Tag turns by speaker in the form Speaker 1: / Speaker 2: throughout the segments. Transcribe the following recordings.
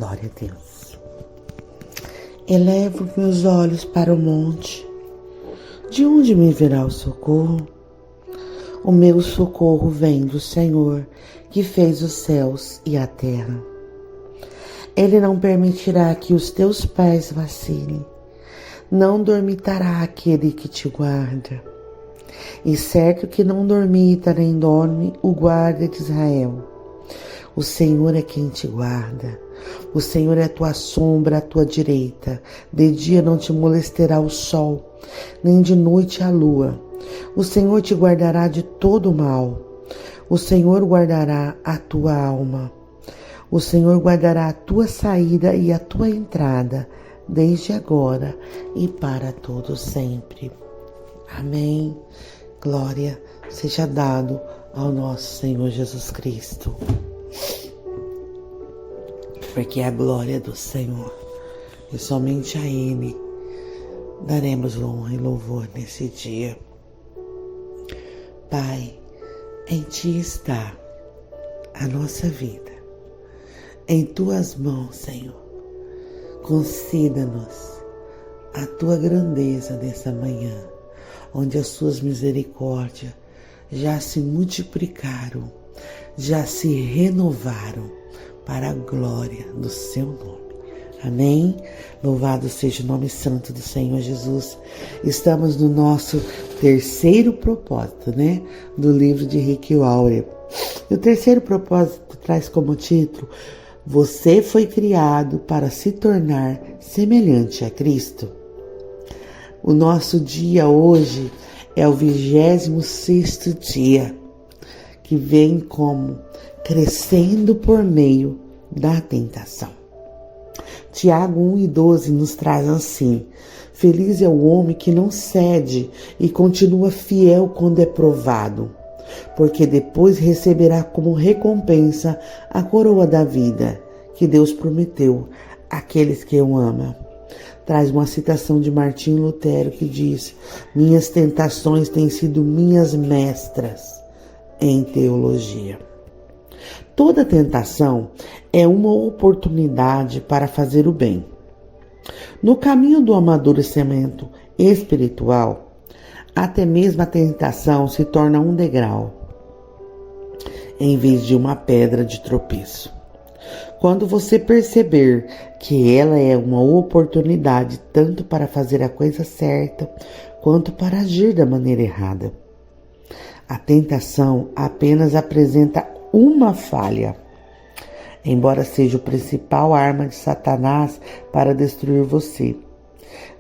Speaker 1: Glória a Deus. Elevo meus olhos para o monte. De onde me virá o socorro? O meu socorro vem do Senhor, que fez os céus e a terra. Ele não permitirá que os teus pés vacilem. Não dormitará aquele que te guarda. E certo que não dormita nem dorme o guarda de Israel. O Senhor é quem te guarda. O Senhor é a tua sombra à tua direita. De dia não te molestará o sol, nem de noite a lua. O Senhor te guardará de todo mal. O Senhor guardará a tua alma. O Senhor guardará a tua saída e a tua entrada, desde agora e para todo sempre. Amém. Glória seja dado ao nosso Senhor Jesus Cristo. Porque a glória do Senhor, e somente a Ele daremos honra e louvor nesse dia. Pai, em Ti está a nossa vida. Em Tuas mãos, Senhor, conceda-nos a Tua grandeza nessa manhã, onde as Tuas misericórdias já se multiplicaram, já se renovaram para a glória do Seu nome. Amém? Louvado seja o nome santo do Senhor Jesus. Estamos no nosso terceiro propósito, do livro de Rick Warren. E o terceiro propósito traz como título: Você foi criado para se tornar semelhante a Cristo. O nosso dia hoje é o 26º dia, que vem como crescendo por meio da tentação. Tiago 1:12 nos traz assim: Feliz é o homem que não cede e continua fiel quando é provado, porque depois receberá como recompensa a coroa da vida que Deus prometeu àqueles que o amam. Traz uma citação de Martinho Lutero que diz: Minhas tentações têm sido minhas mestras em teologia. Toda tentação é uma oportunidade para fazer o bem. No caminho do amadurecimento espiritual, até mesmo a tentação se torna um degrau, em vez de uma pedra de tropeço. Quando você perceber que ela é uma oportunidade tanto para fazer a coisa certa, quanto para agir da maneira errada. A tentação apenas apresenta uma falha, embora seja a principal arma de Satanás para destruir você.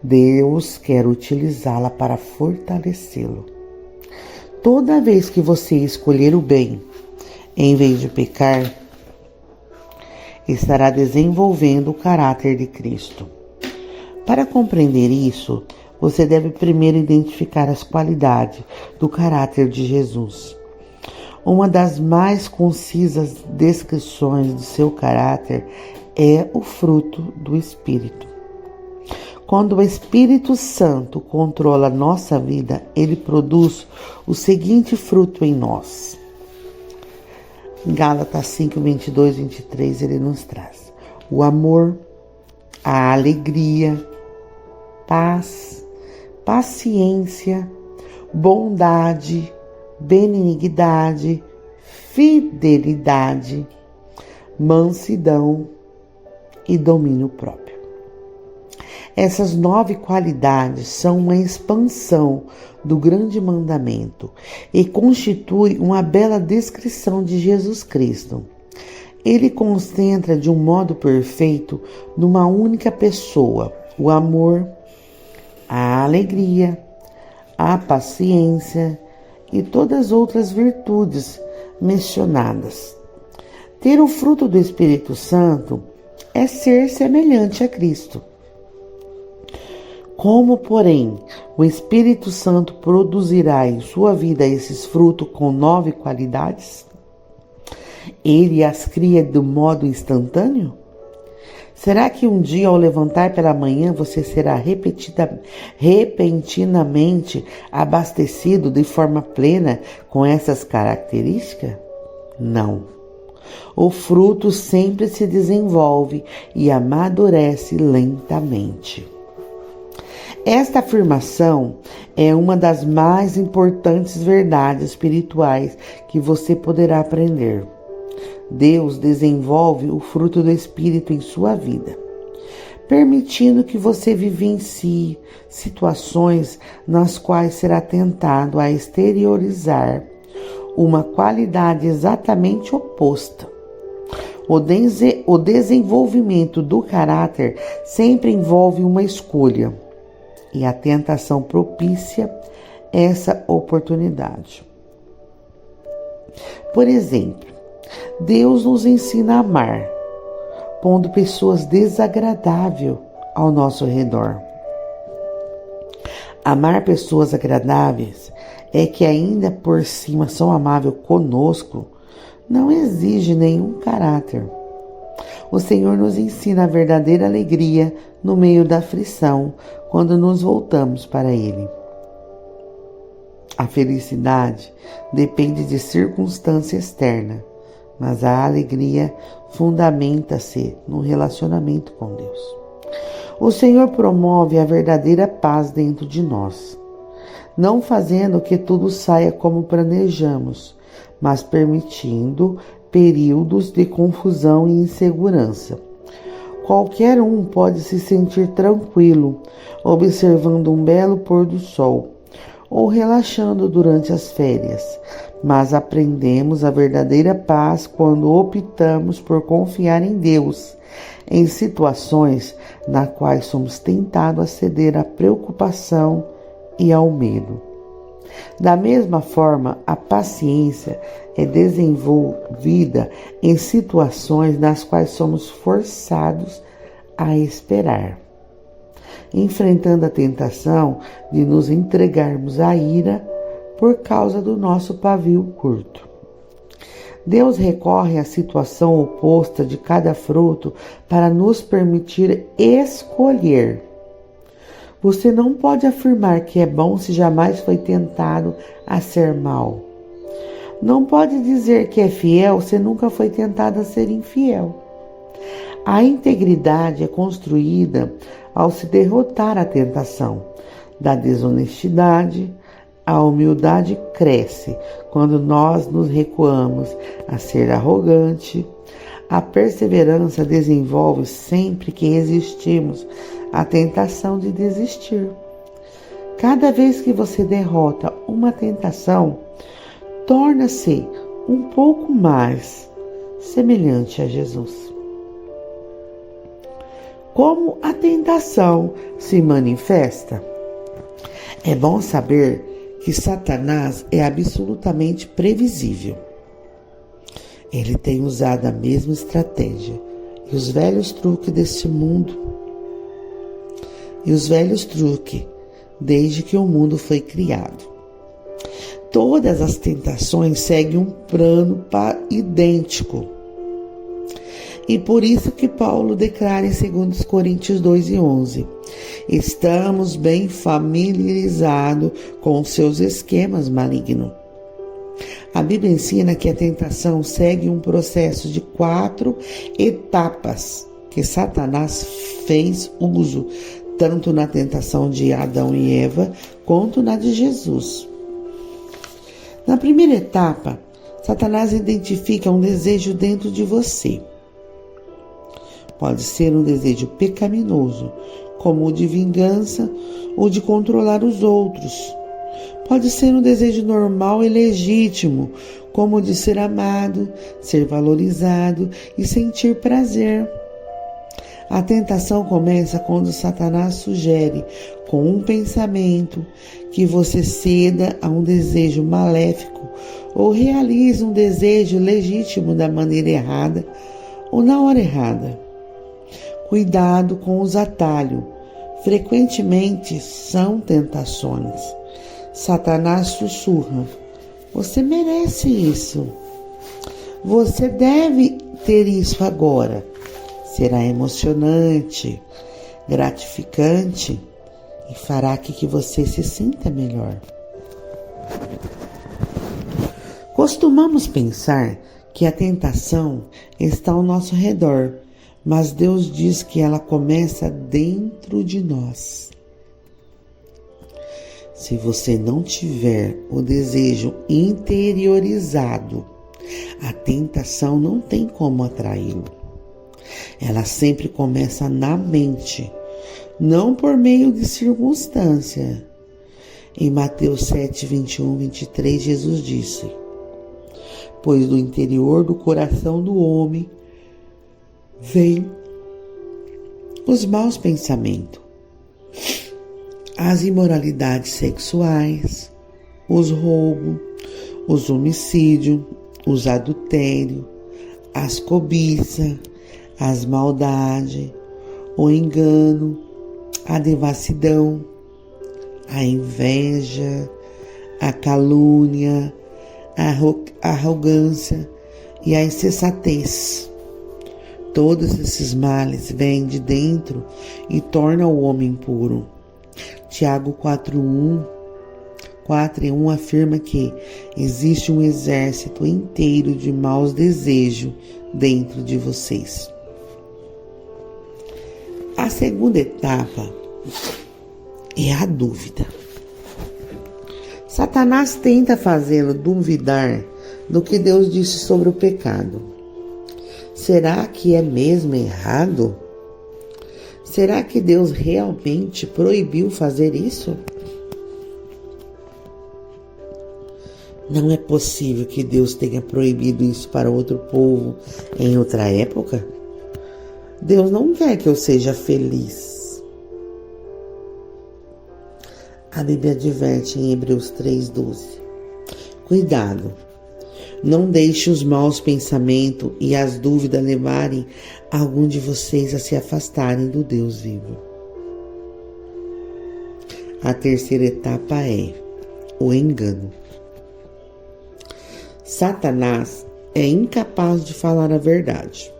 Speaker 1: Deus quer utilizá-la para fortalecê-lo. Toda vez que você escolher o bem, em vez de pecar, estará desenvolvendo o caráter de Cristo. Para compreender isso, você deve primeiro identificar as qualidades do caráter de Jesus. Uma das mais concisas descrições do seu caráter é o fruto do Espírito. Quando o Espírito Santo controla nossa vida, ele produz o seguinte fruto em nós. Em Gálatas 5, 22, 23, ele nos traz o amor, a alegria, paz, paciência, bondade, benignidade, fidelidade, mansidão e domínio próprio. Essas 9 qualidades são uma expansão do grande mandamento e constituem uma bela descrição de Jesus Cristo. Ele concentra de um modo perfeito numa única pessoa o amor, a alegria, a paciência e todas as outras virtudes mencionadas. Ter o fruto do Espírito Santo é ser semelhante a Cristo. Como, porém, o Espírito Santo produzirá em sua vida esses frutos com 9 qualidades? Ele as cria do modo instantâneo? Será que um dia, ao levantar pela manhã, você será repentinamente abastecido de forma plena com essas características? Não. O fruto sempre se desenvolve e amadurece lentamente. Esta afirmação é uma das mais importantes verdades espirituais que você poderá aprender. Deus desenvolve o fruto do Espírito em sua vida, permitindo que você vivencie situações nas quais será tentado a exteriorizar uma qualidade exatamente oposta. O desenvolvimento do caráter sempre envolve uma escolha, e a tentação propicia essa oportunidade. Por exemplo, Deus nos ensina a amar, pondo pessoas desagradáveis ao nosso redor. Amar pessoas agradáveis é que ainda por cima são amáveis conosco, não exige nenhum caráter. O Senhor nos ensina a verdadeira alegria no meio da aflição, quando nos voltamos para Ele. A felicidade depende de circunstância externa, mas a alegria fundamenta-se no relacionamento com Deus. O Senhor promove a verdadeira paz dentro de nós, não fazendo que tudo saia como planejamos, mas permitindo períodos de confusão e insegurança. Qualquer um pode se sentir tranquilo, observando um belo pôr do sol, ou relaxando durante as férias, mas aprendemos a verdadeira paz quando optamos por confiar em Deus, em situações nas quais somos tentados a ceder à preocupação e ao medo. Da mesma forma, a paciência é desenvolvida em situações nas quais somos forçados a esperar, enfrentando a tentação de nos entregarmos à ira por causa do nosso pavio curto. Deus recorre à situação oposta de cada fruto para nos permitir escolher. Você não pode afirmar que é bom se jamais foi tentado a ser mal. Não pode dizer que é fiel se nunca foi tentado a ser infiel. A integridade é construída ao se derrotar a tentação da desonestidade. A humildade cresce quando nós nos recuamos a ser arrogante. A perseverança desenvolve sempre que resistimos à tentação de desistir. Cada vez que você derrota uma tentação, torna-se um pouco mais semelhante a Jesus. Como a tentação se manifesta? É bom saber que Satanás é absolutamente previsível. Ele tem usado a mesma estratégia e os velhos truques deste mundo. Desde que o mundo foi criado. Todas as tentações seguem um plano idêntico. E por isso que Paulo declara em 2 Coríntios 2:11, estamos bem familiarizados com os seus esquemas malignos. A Bíblia ensina que a tentação segue um processo de 4 etapas que Satanás fez uso, tanto na tentação de Adão e Eva, quanto na de Jesus. Na primeira etapa, Satanás identifica um desejo dentro de você. Pode ser um desejo pecaminoso, como o de vingança ou de controlar os outros. Pode ser um desejo normal e legítimo, como o de ser amado, ser valorizado e sentir prazer. A tentação começa quando Satanás sugere, com um pensamento, que você ceda a um desejo maléfico ou realize um desejo legítimo da maneira errada ou na hora errada. Cuidado com os atalhos. Frequentemente são tentações. Satanás sussurra: você merece isso. Você deve ter isso agora. Será emocionante, gratificante e fará que você se sinta melhor. Costumamos pensar que a tentação está ao nosso redor, mas Deus diz que ela começa dentro de nós. Se você não tiver o desejo interiorizado, a tentação não tem como atraí-lo. Ela sempre começa na mente, não por meio de circunstância. Em Mateus 7, 21, 23, Jesus disse: pois do interior do coração do homem vêm os maus pensamentos, as imoralidades sexuais, os roubos, os homicídios, os adultérios, as cobiças, as maldades, o engano, a devassidão, a inveja, a calúnia, a arrogância e a insensatez. Todos esses males vêm de dentro e tornam o homem impuro. Tiago 4:1 afirma que existe um exército inteiro de maus desejos dentro de vocês. A segunda etapa é a dúvida. Satanás tenta fazê-lo duvidar do que Deus disse sobre o pecado. Será que é mesmo errado? Será que Deus realmente proibiu fazer isso? Não é possível que Deus tenha proibido isso para outro povo em outra época? Deus não quer que eu seja feliz. A Bíblia adverte em Hebreus 3:12. Cuidado, não deixe os maus pensamentos e as dúvidas levarem algum de vocês a se afastarem do Deus vivo. A terceira etapa é o engano. Satanás é incapaz de falar a verdade.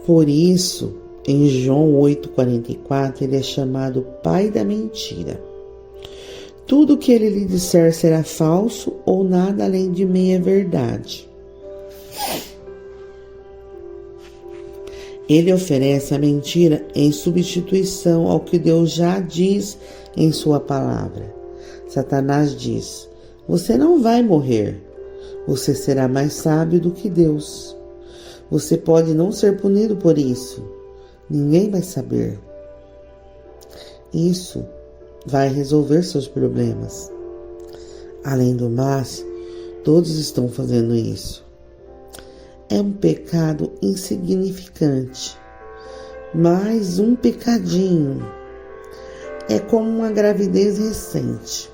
Speaker 1: Por isso, em João 8,44, ele é chamado pai da mentira. Tudo que ele lhe disser será falso ou nada além de meia verdade. Ele oferece a mentira em substituição ao que Deus já diz em sua palavra. Satanás diz: você não vai morrer. Você será mais sábio do que Deus. Você pode não ser punido por isso. Ninguém vai saber. Isso vai resolver seus problemas. Além do mais, todos estão fazendo isso. É um pecado insignificante. Mais um pecadinho. É como uma gravidez recente.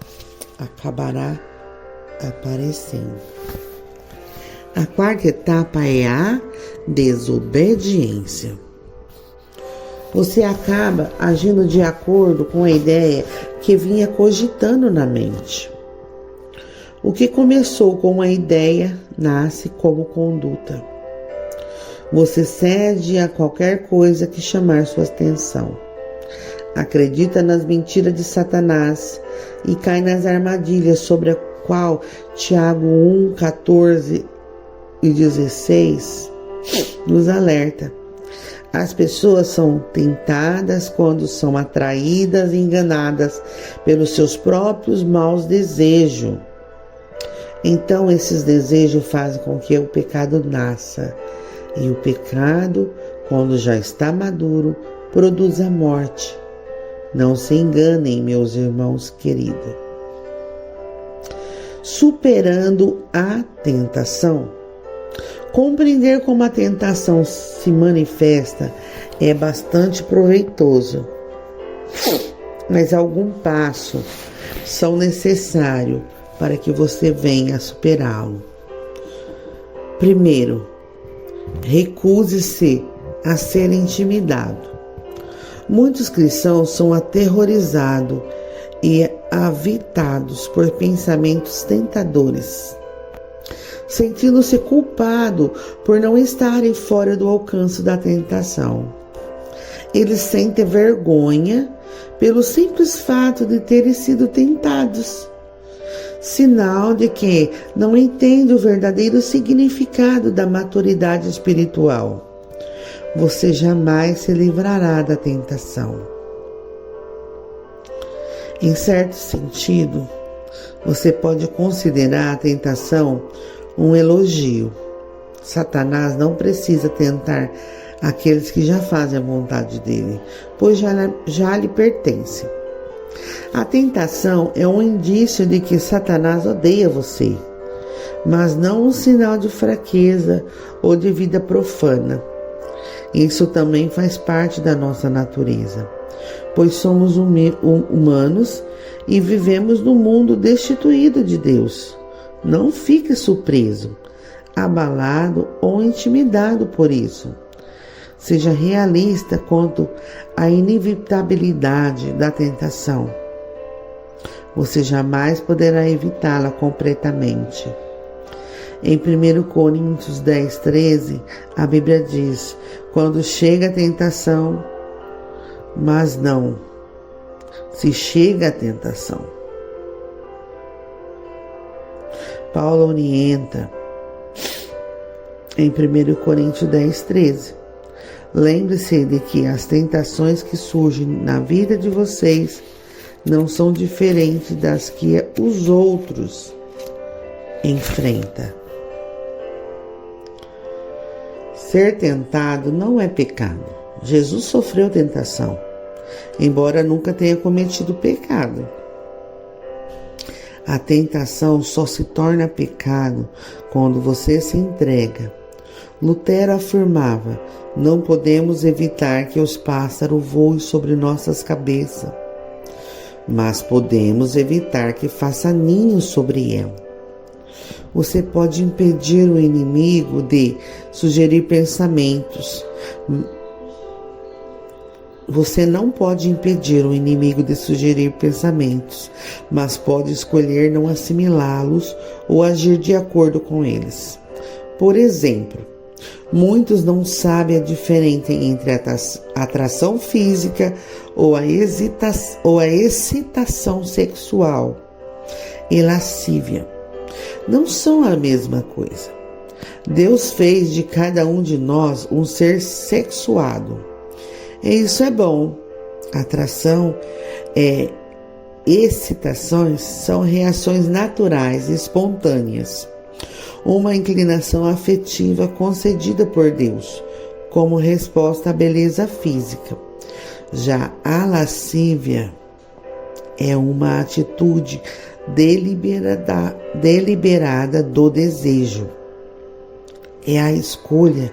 Speaker 1: Acabará aparecendo. A quarta etapa é a desobediência. Você acaba agindo de acordo com a ideia que vinha cogitando na mente. O que começou com uma ideia nasce como conduta. Você cede a qualquer coisa que chamar sua atenção. Acredita nas mentiras de Satanás e cai nas armadilhas sobre a qual Tiago 1, 14 e 16 nos alerta. As pessoas são tentadas quando são atraídas e enganadas pelos seus próprios maus desejos. Então esses desejos fazem com que o pecado nasça. E o pecado, quando já está maduro, produz a morte. Não se enganem, meus irmãos queridos. Superando a tentação. Compreender como a tentação se manifesta é bastante proveitoso, mas alguns passos são necessários para que você venha a superá-lo. Primeiro, recuse-se a ser intimidado. Muitos cristãos são aterrorizados e avitados por pensamentos tentadores, sentindo-se culpado por não estarem fora do alcance da tentação. Eles sentem vergonha pelo simples fato de terem sido tentados. sinal de que não entende o verdadeiro significado da maturidade espiritual. Você jamais se livrará da tentação. Em certo sentido, você pode considerar a tentação um elogio. Satanás não precisa tentar aqueles que já fazem a vontade dele, pois já lhe pertence. A tentação é um indício de que Satanás odeia você, mas não um sinal de fraqueza ou de vida profana. Isso também faz parte da nossa natureza, pois somos humanos e vivemos num mundo destituído de Deus. Não fique surpreso, abalado ou intimidado por isso. Seja realista quanto à inevitabilidade da tentação. Você jamais poderá evitá-la completamente. Em 1 Coríntios 10:13, a Bíblia diz: quando chega a tentação, mas não, se chega a tentação. Paulo orienta em 1 Coríntios 10:13. Lembre-se de que as tentações que surgem na vida de vocês não são diferentes das que os outros enfrentam. Ser tentado não é pecado. Jesus sofreu tentação, embora nunca tenha cometido pecado. A tentação só se torna pecado quando você se entrega. Lutero afirmava: não podemos evitar que os pássaros voem sobre nossas cabeças, mas podemos evitar que faça ninho sobre ela. Você pode impedir o inimigo de sugerir pensamentos. Você não pode impedir o inimigo de sugerir pensamentos, mas pode escolher não assimilá-los ou agir de acordo com eles. Por exemplo, muitos não sabem a diferença entre a atração física ou a excitação sexual e lascívia. Não são a mesma coisa. Deus fez de cada um de nós um ser sexuado. E isso é bom. Atração e excitações são reações naturais e espontâneas. Uma inclinação afetiva concedida por Deus, como resposta à beleza física. Já a lascívia é uma atitude deliberada do desejo. É a escolha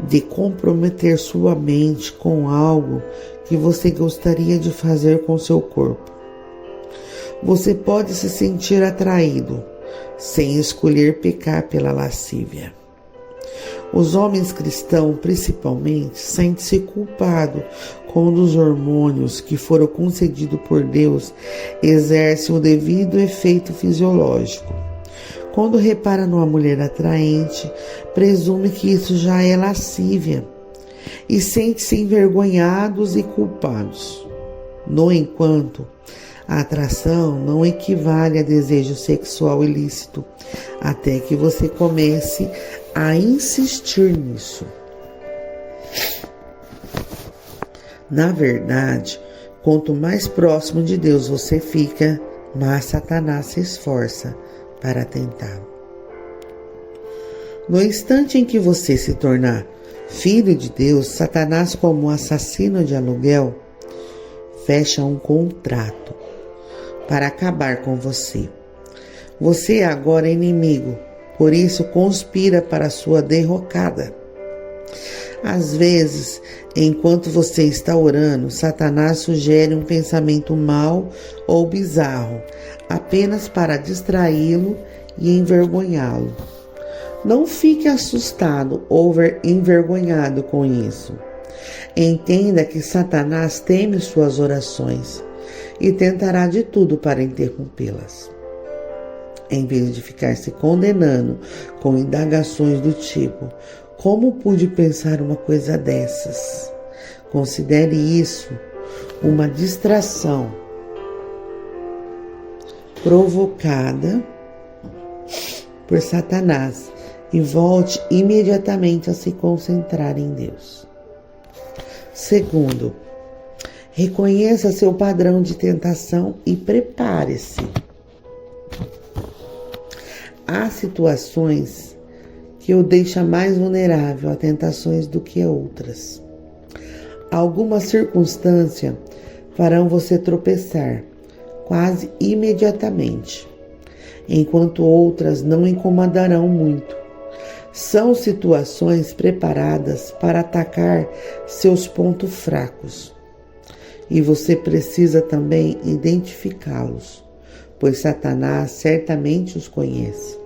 Speaker 1: de comprometer sua mente com algo que você gostaria de fazer com seu corpo. Você pode se sentir atraído, sem escolher pecar pela lascívia. Os homens cristãos, principalmente, sentem-se culpados quando os hormônios que foram concedidos por Deus exercem o devido efeito fisiológico. Quando repara numa mulher atraente, presume que isso já é lascívia e sente-se envergonhados e culpados. No entanto, a atração não equivale a desejo sexual ilícito, até que você comece a insistir nisso. Na verdade, quanto mais próximo de Deus você fica, mais Satanás se esforça para tentar. No instante em que você se tornar filho de Deus, Satanás, como um assassino de aluguel, fecha um contrato para acabar com você. Você agora é inimigo, por isso conspira para sua derrocada. Às vezes, enquanto você está orando, Satanás sugere um pensamento mau ou bizarro, apenas para distraí-lo e envergonhá-lo. Não fique assustado ou envergonhado com isso. Entenda que Satanás teme suas orações e tentará de tudo para interrompê-las. Em vez de ficar se condenando com indagações do tipo: como pude pensar uma coisa dessas? Considere isso uma distração provocada por Satanás e volte imediatamente a se concentrar em Deus. Segundo, reconheça seu padrão de tentação e prepare-se. Há situações que o deixam mais vulnerável a tentações do que outras. Algumas circunstâncias farão você tropeçar quase imediatamente, enquanto outras não incomodarão muito. São situações preparadas para atacar seus pontos fracos. E você precisa também identificá-los, pois Satanás certamente os conhece.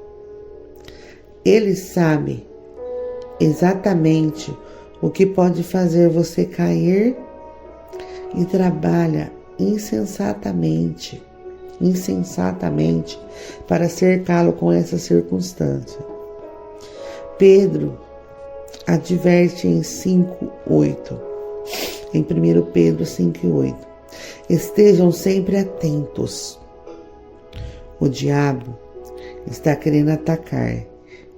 Speaker 1: Ele sabe exatamente o que pode fazer você cair e trabalha insensatamente para cercá-lo com essa circunstância. Pedro adverte em 5:8. Em 1 Pedro 5:8. Estejam sempre atentos. O diabo está querendo atacar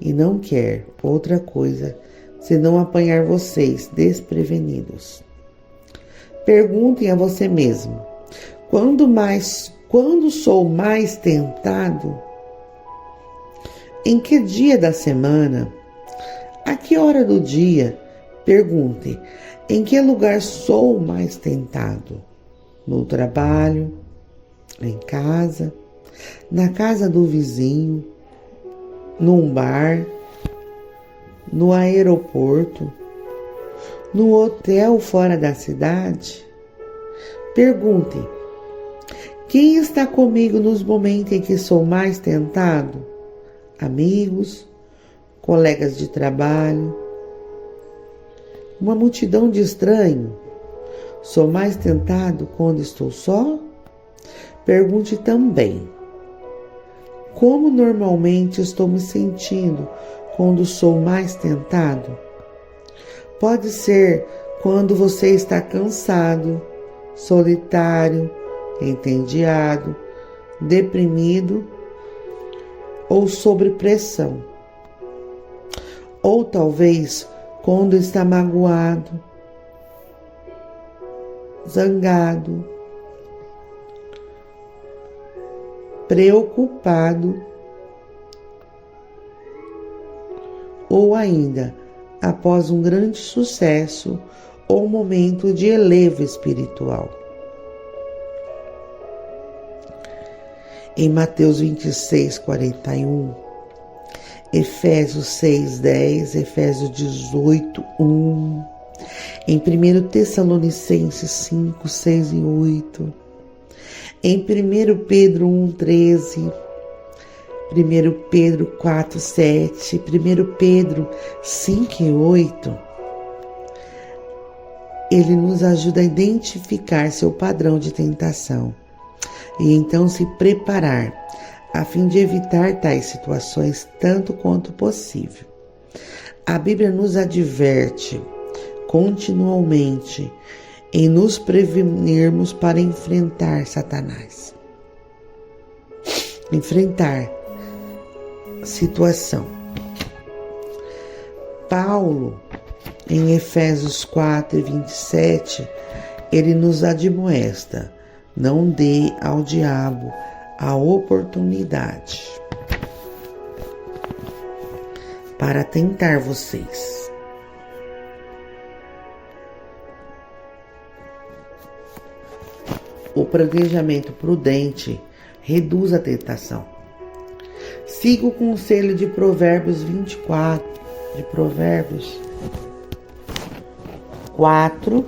Speaker 1: e não quer outra coisa senão apanhar vocês desprevenidos. Perguntem a você mesmo: quando sou mais tentado? Em que dia da semana? A que hora do dia? Pergunte: em que lugar sou mais tentado? No trabalho? Em casa? Na casa do vizinho? Num bar? No aeroporto? No hotel fora da cidade? Pergunte: quem está comigo nos momentos em que sou mais tentado? Amigos? Colegas de trabalho? Uma multidão de estranhos? Sou mais tentado quando estou só? Pergunte também: como normalmente estou me sentindo quando sou mais tentado? Pode ser quando você está cansado, solitário, entediado, deprimido ou sob pressão. Ou talvez quando está magoado, zangado, preocupado, ou ainda após um grande sucesso ou momento de elevo espiritual. Em Mateus 26:41, Efésios 6:10, Efésios 18:1, em 1 Tessalonicenses 5:6 e 8, em 1 Pedro 1:13, 1 Pedro 4:7, 1 Pedro 5:8, ele nos ajuda a identificar seu padrão de tentação e então se preparar a fim de evitar tais situações tanto quanto possível. A Bíblia nos adverte continuamente em nos prevenirmos para enfrentar Satanás. Enfrentar situação. Paulo, em Efésios 4:27, ele nos admoesta: não dê ao diabo a oportunidade para tentar vocês. O planejamento prudente reduz a tentação. Siga o conselho de Provérbios 24, de Provérbios 4,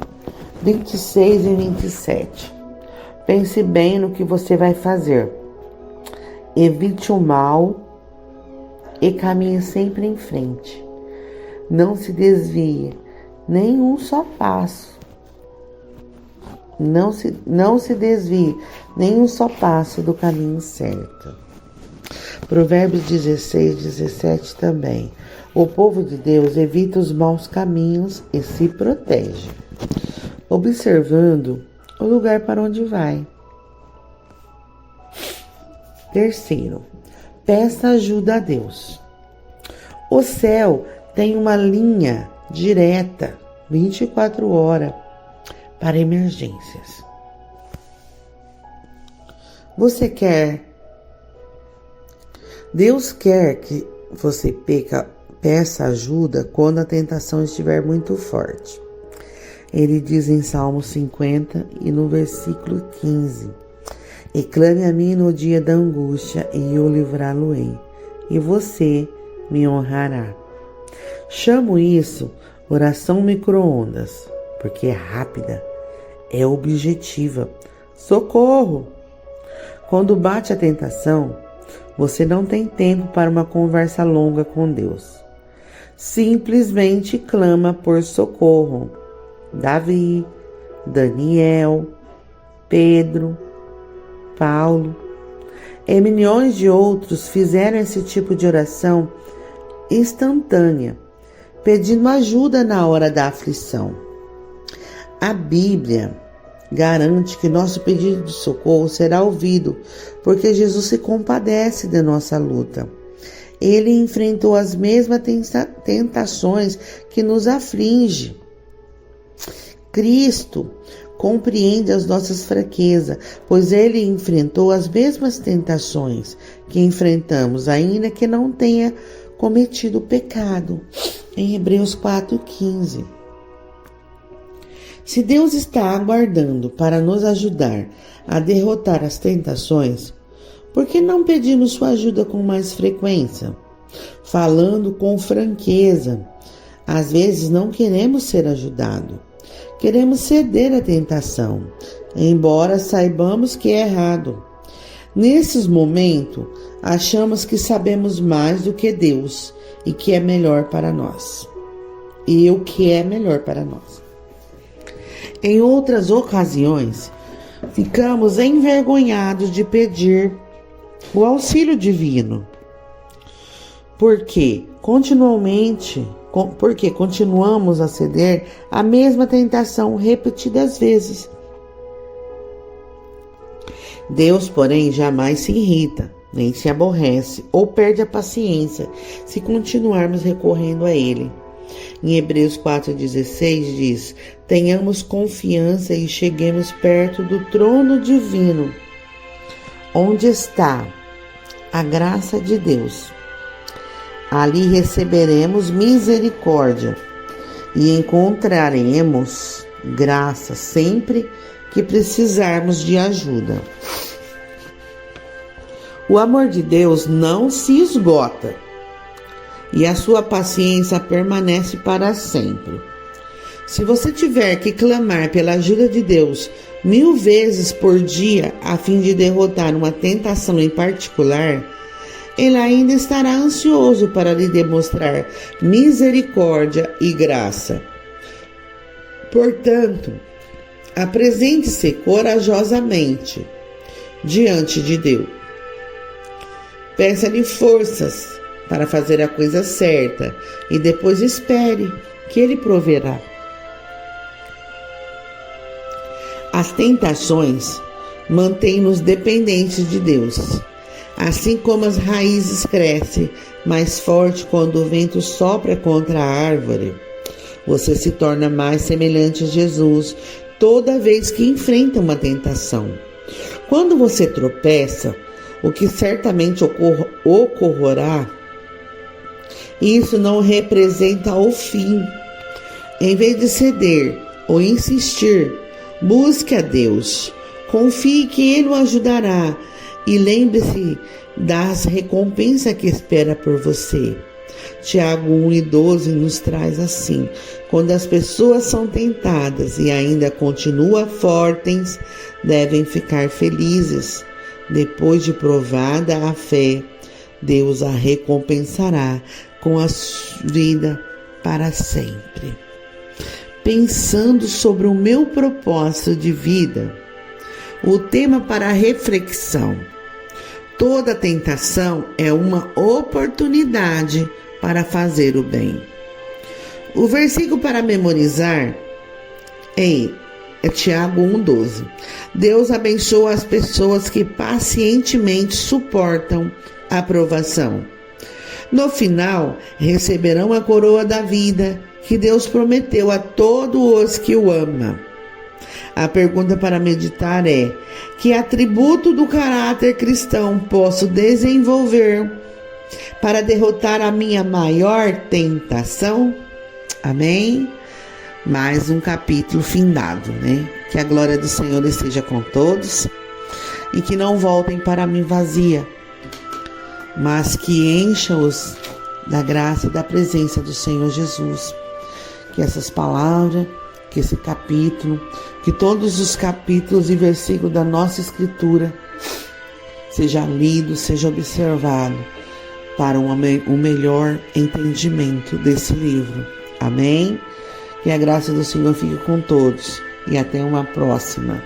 Speaker 1: 26 e 27. Pense bem no que você vai fazer. Evite o mal e caminhe sempre em frente. Não se desvie nem um só passo. Não se desvie nem um só passo do caminho certo. Provérbios 16:17 também. O povo de Deus evita os maus caminhos e se protege, observando o lugar para onde vai. Terceiro, peça ajuda a Deus. O céu tem uma linha direta, 24 horas, para emergências. Deus quer que você peça ajuda quando a tentação estiver muito forte. Ele diz em Salmo 50 e no versículo 15: E clame a mim no dia da angústia, e eu livrá-lo-ei, e você me honrará. Chamo isso oração micro-ondas, porque é rápida, é objetiva. Socorro! Quando bate a tentação, você não tem tempo para uma conversa longa com Deus. Simplesmente clama por socorro. Davi, Daniel, Pedro, Paulo e milhões de outros fizeram esse tipo de oração instantânea, pedindo ajuda na hora da aflição. A Bíblia garante que nosso pedido de socorro será ouvido, porque Jesus se compadece da nossa luta. Ele enfrentou as mesmas tentações que nos aflige. Cristo compreende as nossas fraquezas, pois ele enfrentou as mesmas tentações que enfrentamos, ainda que não tenha cometido pecado. Em Hebreus 4:15. Se Deus está aguardando para nos ajudar a derrotar as tentações, por que não pedimos sua ajuda com mais frequência? Falando com franqueza, às vezes não queremos ser ajudados. Queremos ceder à tentação, embora saibamos que é errado. Nesses momentos, achamos que sabemos mais do que Deus e que é melhor para nós. E o que é melhor para nós. Em outras ocasiões, ficamos envergonhados de pedir o auxílio divino, porque continuamos a ceder à mesma tentação repetidas vezes. Deus, porém, jamais se irrita, nem se aborrece ou perde a paciência se continuarmos recorrendo a Ele. Em Hebreus 4,16 diz: tenhamos confiança e cheguemos perto do trono divino, onde está a graça de Deus. Ali receberemos misericórdia e encontraremos graça sempre que precisarmos de ajuda. O amor de Deus não se esgota e a sua paciência permanece para sempre. Se você tiver que clamar pela ajuda de Deus 1000 vezes por dia a fim de derrotar uma tentação em particular, Ele ainda estará ansioso para lhe demonstrar misericórdia e graça. Portanto, apresente-se corajosamente diante de Deus. Peça-lhe forças para fazer a coisa certa e depois espere que Ele proverá. As tentações mantêm-nos dependentes de Deus. Assim como as raízes crescem mais forte quando o vento sopra contra a árvore, você se torna mais semelhante a Jesus toda vez que enfrenta uma tentação. Quando você tropeça, o que certamente ocorrerá, isso não representa o fim. Em vez de ceder ou insistir, busque a Deus. Confie que Ele o ajudará e lembre-se das recompensas que espera por você. Tiago 1:12 nos traz assim: quando as pessoas são tentadas e ainda continuam fortes, devem ficar felizes. Depois de provada a fé, Deus a recompensará com a vida para sempre. Pensando sobre o meu propósito de vida, o tema para a reflexão: toda tentação é uma oportunidade para fazer o bem. O versículo para memorizar é É Tiago 1,12. Deus abençoa as pessoas que pacientemente suportam a provação. No final, receberão a coroa da vida que Deus prometeu a todos os que o amam. A pergunta para meditar é: que atributo do caráter cristão posso desenvolver para derrotar a minha maior tentação? Amém? Mais um capítulo findado, né? Que a glória do Senhor esteja com todos e que não voltem para mim vazia, mas que encha-os da graça e da presença do Senhor Jesus. Que essas palavras, que esse capítulo, que todos os capítulos e versículos da nossa Escritura seja lido, seja observado para um melhor entendimento desse livro. Amém? Que a graça do Senhor fique com todos e até uma próxima.